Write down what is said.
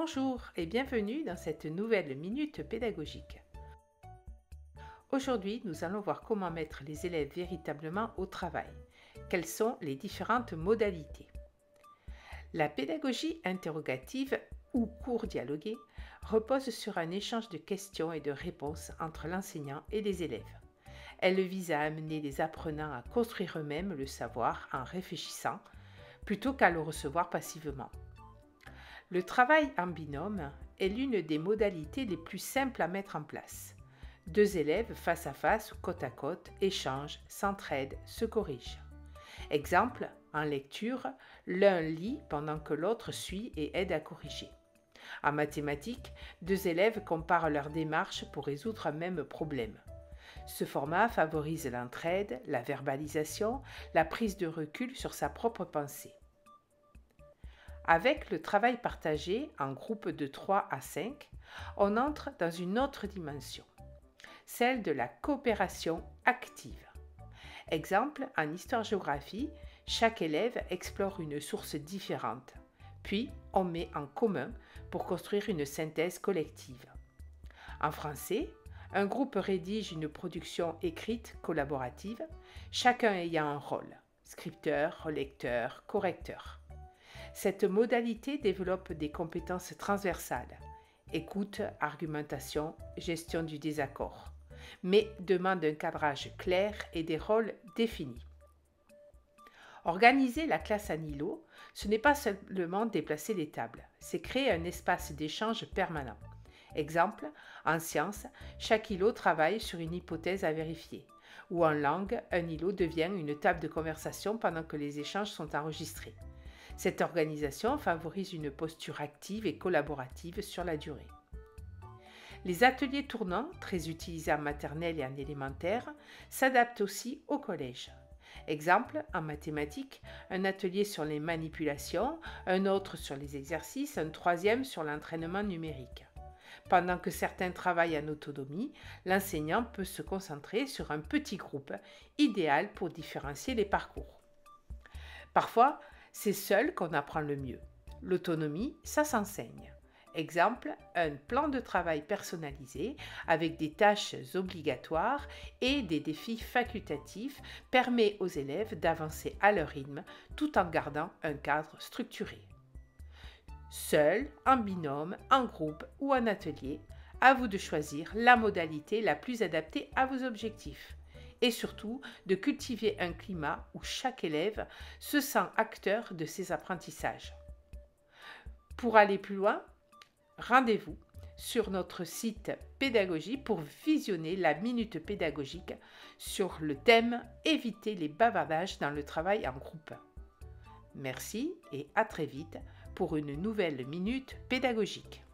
Bonjour et bienvenue dans cette nouvelle minute pédagogique. Aujourd'hui, nous allons voir comment mettre les élèves véritablement au travail. Quelles sont les différentes modalités? La pédagogie interrogative ou cours dialogué repose sur un échange de questions et de réponses entre l'enseignant et les élèves. Elle vise à amener les apprenants à construire eux-mêmes le savoir en réfléchissant plutôt qu'à le recevoir passivement. Le travail en binôme est l'une des modalités les plus simples à mettre en place. Deux élèves face à face ou côte à côte échangent, s'entraident, se corrigent. Exemple, en lecture, l'un lit pendant que l'autre suit et aide à corriger. En mathématiques, deux élèves comparent leur démarche pour résoudre un même problème. Ce format favorise l'entraide, la verbalisation, la prise de recul sur sa propre pensée. Avec le travail partagé en groupe de 3 à 5, on entre dans une autre dimension, celle de la coopération active. Exemple, en histoire-géographie, chaque élève explore une source différente, puis on met en commun pour construire une synthèse collective. En français, un groupe rédige une production écrite collaborative, chacun ayant un rôle, scripteur, lecteur, correcteur. Cette modalité développe des compétences transversales, écoute, argumentation, gestion du désaccord, mais demande un cadrage clair et des rôles définis. Organiser la classe en îlot, ce n'est pas seulement déplacer les tables, c'est créer un espace d'échange permanent. Exemple, en sciences, chaque îlot travaille sur une hypothèse à vérifier, ou en langue, un îlot devient une table de conversation pendant que les échanges sont enregistrés. Cette organisation favorise une posture active et collaborative sur la durée. Les ateliers tournants, très utilisés en maternelle et en élémentaire, s'adaptent aussi au collège. Exemple, en mathématiques, un atelier sur les manipulations, un autre sur les exercices, un troisième sur l'entraînement numérique. Pendant que certains travaillent en autonomie, l'enseignant peut se concentrer sur un petit groupe, idéal pour différencier les parcours. Parfois, c'est seul qu'on apprend le mieux. L'autonomie, ça s'enseigne. Exemple, un plan de travail personnalisé avec des tâches obligatoires et des défis facultatifs permet aux élèves d'avancer à leur rythme tout en gardant un cadre structuré. Seul, en binôme, en groupe ou en atelier, à vous de choisir la modalité la plus adaptée à vos objectifs. Et surtout de cultiver un climat où chaque élève se sent acteur de ses apprentissages. Pour aller plus loin, rendez-vous sur notre site Pédagogie pour visionner la minute pédagogique sur le thème « Éviter les bavardages dans le travail en groupe ». Merci et à très vite pour une nouvelle minute pédagogique.